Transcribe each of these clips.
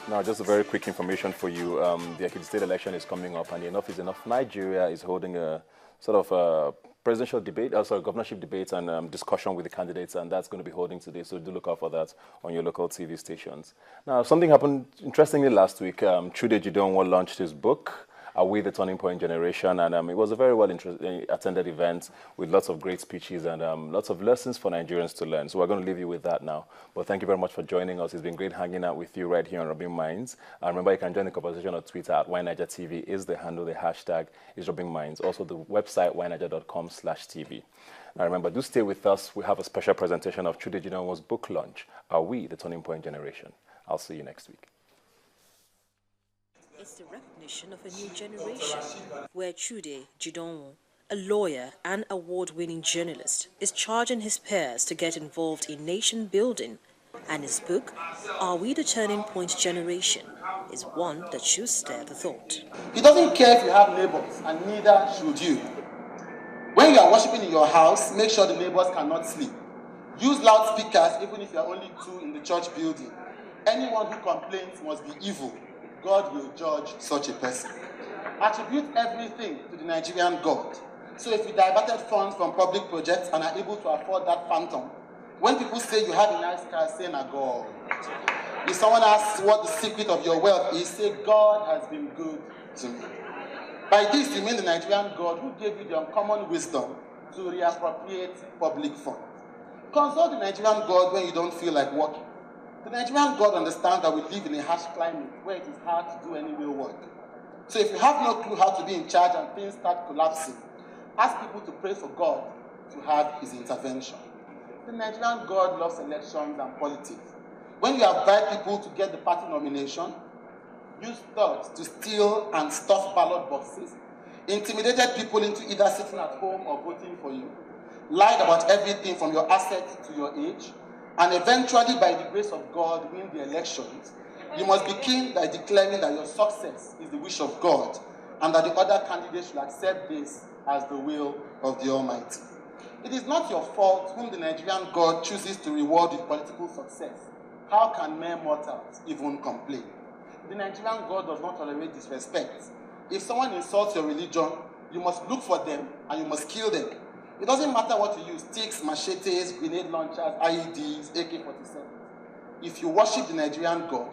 Now, just a very quick information for you. The Ekiti State election is coming up, and enough is enough. Nigeria is holding a sort of presidential debate, also governorship debate and discussion with the candidates, and that's going to be holding today. So do look out for that on your local TV stations. Now, something happened interestingly last week. Chude Jideonwo launched his book, Are We the Turning Point Generation? And it was a very well attended event with lots of great speeches and lots of lessons for Nigerians to learn. So we're going to leave you with that now. But thank you very much for joining us. It's been great hanging out with you right here on Rubbin Minds. And remember, you can join the conversation on Twitter at YNigerTV is the handle. The hashtag is Rubbin Minds. Also, the website yniger.com/TV. Now remember, do stay with us. We have a special presentation of Chude Jideonwo's book launch, Are We the Turning Point Generation? I'll see you next week. It's the recognition of a new generation, where Chude Jideonwo, a lawyer and award-winning journalist, is charging his peers to get involved in nation building, and his book, Are We the Turning Point Generation, is one that should stir the thought. He doesn't care if you have neighbors, and neither should you. When you are worshiping in your house, make sure the neighbors cannot sleep. Use loudspeakers even if you are only two in the church building. Anyone who complains must be evil. God will judge such a person. Attribute everything to the Nigerian God. So if you diverted funds from public projects and are able to afford that phantom, when people say you have a nice car, say na God. If someone asks what the secret of your wealth is, say God has been good to me. By this you mean the Nigerian God who gave you the uncommon wisdom to reappropriate public funds. Consult the Nigerian God when you don't feel like working. The Nigerian God understands that we live in a harsh climate where it is hard to do any real work. So if you have no clue how to be in charge and things start collapsing, ask people to pray for God to have his intervention. The Nigerian God loves elections and politics. When you invite people to get the party nomination, use thugs to steal and stuff ballot boxes, intimidated people into either sitting at home or voting for you, lied about everything from your assets to your age, and eventually, by the grace of God, win the elections, you must begin by declaring that your success is the wish of God and that the other candidates should accept this as the will of the Almighty. It is not your fault whom the Nigerian God chooses to reward with political success. How can mere mortals even complain? The Nigerian God does not tolerate disrespect. If someone insults your religion, you must look for them and you must kill them. It doesn't matter what you use, sticks, machetes, grenade launchers, IEDs, AK-47. If you worship the Nigerian God,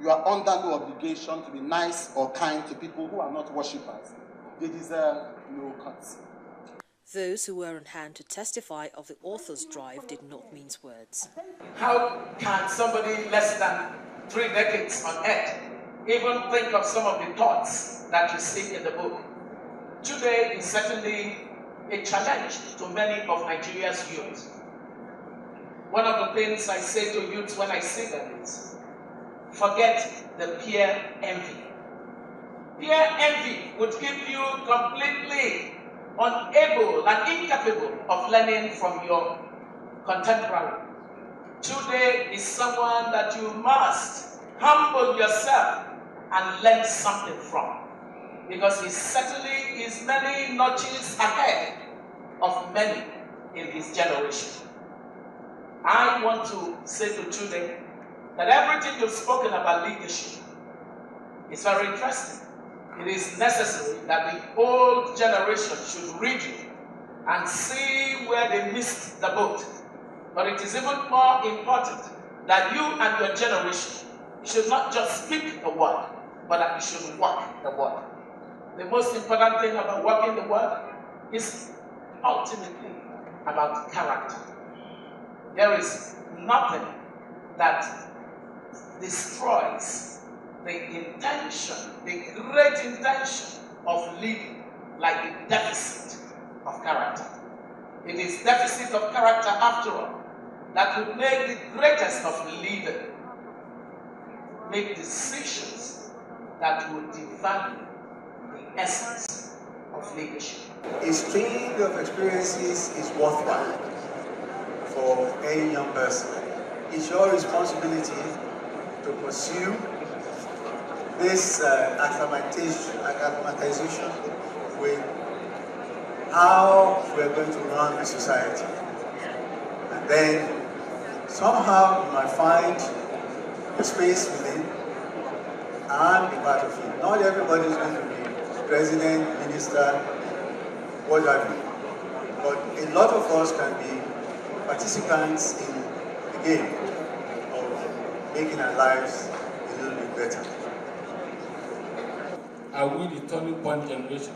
you are under no obligation to be nice or kind to people who are not worshippers. They deserve no cuts. Those who were on hand to testify of the author's drive did not mince words. How can somebody less than 3 decades on earth even think of some of the thoughts that you see in the book? Today is certainly a challenge to many of Nigeria's youth. One of the things I say to youth when I see them is, forget the peer envy. Peer envy would keep you completely unable and incapable of learning from your contemporary. Today is someone that you must humble yourself and learn something from, because he certainly is many notches ahead of many in his generation. I want to say to Chude that everything you've spoken about leadership is very interesting. It is necessary that the old generation should read you and see where they missed the boat. But it is even more important that you and your generation should not just speak the word, but that you should walk the word. The most important thing about walking the word is ultimately about character. There is nothing that destroys the intention, the great intention of leading, like the deficit of character. It is deficit of character, after all, that will make the greatest of leaders make decisions that will devalue the essence of leadership. A string of experiences is worthwhile for any young person. It's your responsibility to pursue this acclimatization with how we're going to run the society. And then somehow you might find a space within and be part of it. Not everybody is going to be president, minister, what have you. But a lot of us can be participants in the game of making our lives a little bit better. Are we the turning point generation?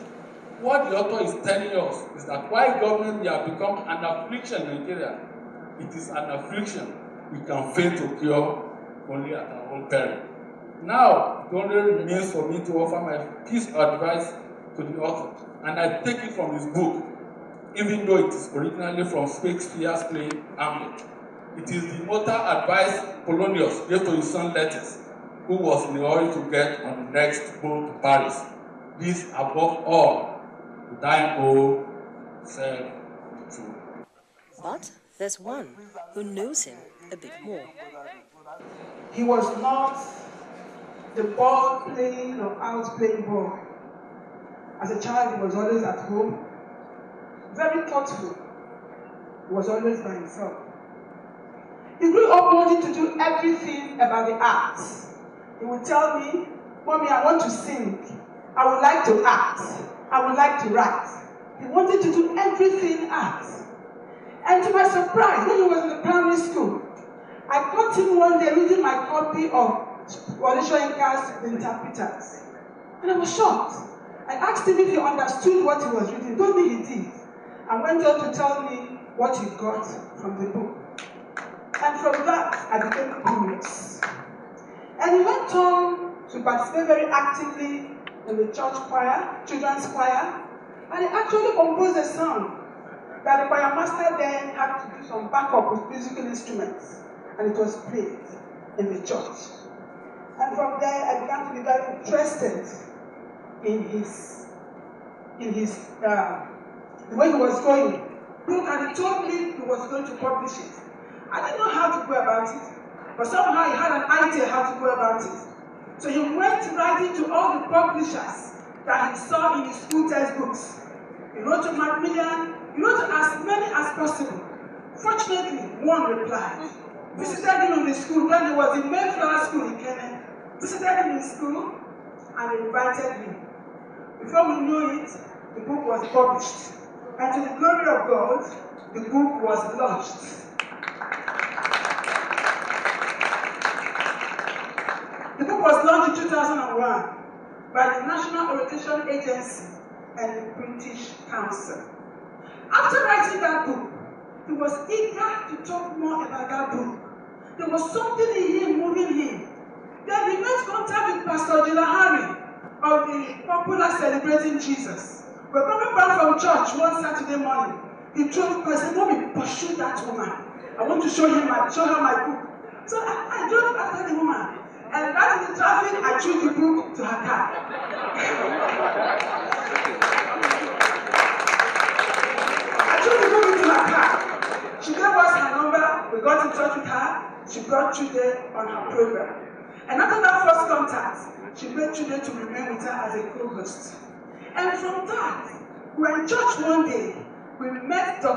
What the author is telling us is that while government may have become an affliction in Nigeria, it is an affliction we can fail to cure only at our own peril. Now, it only remains for me to offer my piece of advice to the author, and I take it from his book, even though it is originally from Shakespeare's play Hamlet. It is the mortal advice Polonius gave to his son Letus, who was in a hurry to get on the next boat to Paris. This, above all, to thine own self-true. But there's one who knows him a bit more. He was not the ball playing or out playing ball. As a child, he was always at home, very thoughtful. He was always by himself. He grew up wanting to do everything about the arts. He would tell me, "Mommy, I want to sing. I would like to act. I would like to write." He wanted to do everything art. And to my surprise, when he was in the primary school, I caught him one day reading my copy of Onishoyinka's Interpreters. And I was shocked. I asked him if he understood what he was reading. He told me he did. And went on to tell me what he got from the book. And from that, I became curious. And he went on to participate very actively in the church choir, children's choir, and he actually composed a song that the choir master then had to do some backup with musical instruments, and it was played in the church. And from there, I began to be very interested in the way he was going. And he told me he was going to publish it. I didn't know how to go about it, but somehow he had an idea how to go about it. So he went writing to all the publishers that he saw in his school textbooks. He wrote to Macmillan, he wrote to as many as possible. Fortunately, one replied. Visited him in the school when he was in Mayflower School in Kenya. Visited him in school and invited him. Before we knew it, the book was published. And to the glory of God, the book was launched. The book was launched in 2001 by the National Orientation Agency and the British Council. After writing that book, he was eager to talk more about that book. There was something in him moving him. Then he made contact with Pastor Jilahari of the popular Celebrating Jesus. We're coming back from church one Saturday morning. He told me, I said, "Mommy, pursue that woman. I want to show her my book." So I drove after the woman. And right in the traffic, I threw the book to her car. I threw the book into her car. She gave us her number. We got in touch with her. She brought Chude on her program. And after that first contact, she made Chude to remain with her as a co-host. And from that, we were in church one day. We met the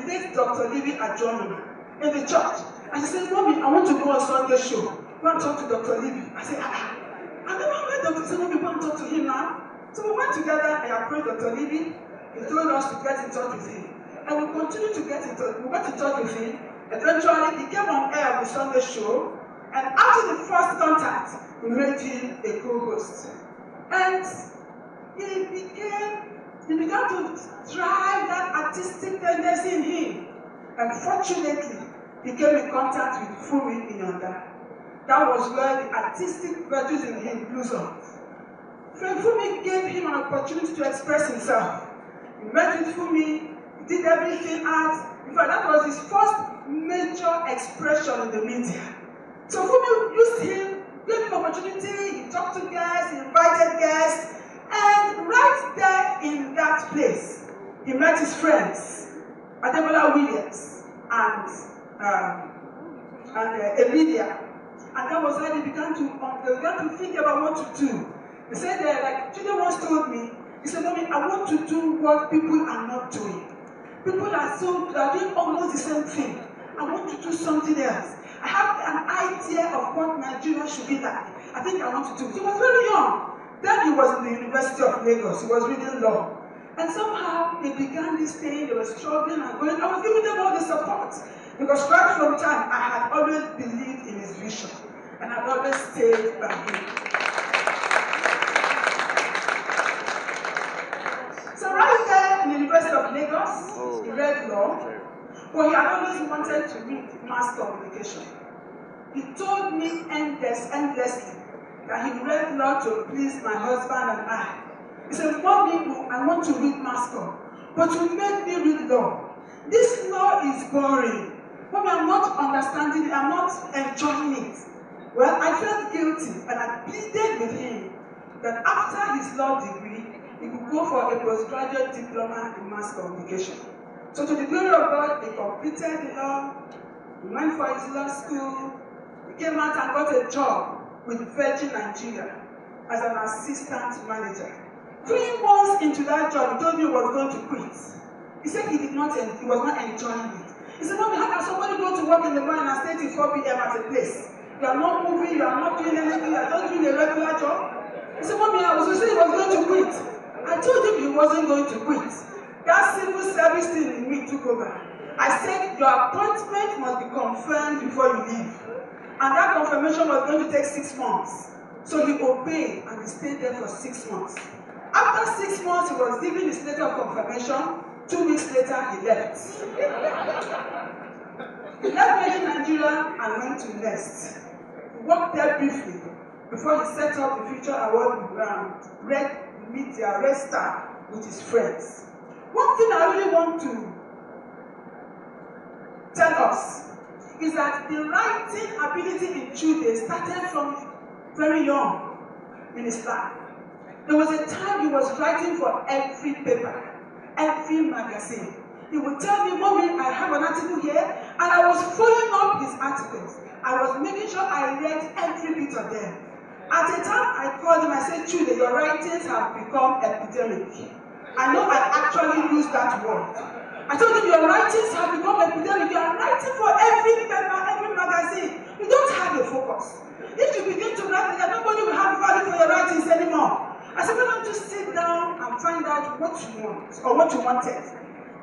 late Dr. Livy Ajono in the church. And she said, "Mommy, I want to go on Sunday show. Go and talk to Dr. Livy." I said, I never met Dr. Livy. "Mommy, go and talk to him now." So we went together. I approached Dr. Livy. He told us to get in touch with him. And we continued to get in touch. We got in touch with him. Eventually, he came on air of the Sunday show. And after the first contact, we made him a co-host. And he began to drive that artistic tendency in him. And fortunately, he came in contact with Fumi Inyanda. That was where the artistic virtues in him blossomed. Fumi gave him an opportunity to express himself. He met with Fumi, he did everything art. In fact, that was his first major expression in the media. So Fumi used him, gave him opportunity, he talked to guests, he invited guests, and right there in that place, he met his friends, Adebola Williams and Emilia. And that was when they began to think about what to do. They said, like Chude once told me, he said, "Mommy, I want to do what people are not doing. People are doing almost the same thing. I want to do something else." I have an idea of what Nigeria should be like. I think I want to do it. He was very young. Then he was in the University of Lagos. He was reading law. And somehow they began this thing, they were struggling and going. I was giving them all the support. Because right from time, I had always believed in his vision. And I've always stayed by him. So right there in the University of Lagos, he read law. But he had always wanted to read mass communication. He told me endlessly that he read law to please my husband and I. He said, Mommy, I want to read mass comm, but you made me read law. This law is boring. Mommy, I'm not understanding it, I'm not enjoying it. Well, I felt guilty and I pleaded with him that after his law degree, he could go for a postgraduate diploma in mass communication. So to the glory of God, he completed the law, he went for his law school, he came out and got a job with Virgin Nigeria as an assistant manager. 3 months into that job, he told me he was going to quit. He said he was not enjoying it. He said, Mommy, how can somebody go to work in the morning and stay till 4 p.m. at a place? You are not moving, you are not doing anything, you are just doing a regular job. He said, Mommy, I was saying he was going to quit. I told him he wasn't going to quit. That civil service thing in me took over. I said, your appointment must be confirmed before you leave. And that confirmation was going to take 6 months. So he obeyed and he stayed there for 6 months. After 6 months, he was given his letter of confirmation. 2 weeks later, he left. He left Virgin Nigeria and went to Nest. He worked there briefly before he set up the Future Award Red Media Red Star with his friends. One thing I really want to tell us is that the writing ability in Chude started from very young in his life. There was a time he was writing for every paper, every magazine. He would tell me, Mommy, I have an article here, and I was following up his articles. I was making sure I read every bit of them. At a time, I called him, I said, Chude, your writings have become epidemic. I know I actually used that word. I told him, your writings have become epidemic. You are writing for every paper, every magazine. You don't have a focus. If you begin to write, nobody will have value for your writings anymore. I said, why don't you sit down and find out what you want, or what you wanted.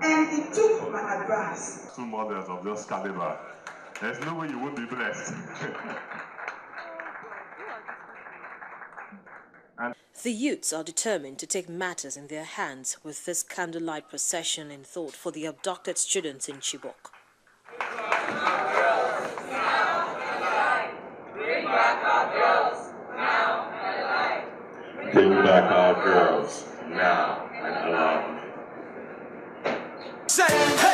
And he took my advice. 2 models of this caliber. There's no way you won't be blessed. The youths are determined to take matters in their hands with this candlelight procession in thought for the abducted students in Chibok. Bring back our girls, now and alive. Bring back our girls, now and alive. Say, hey!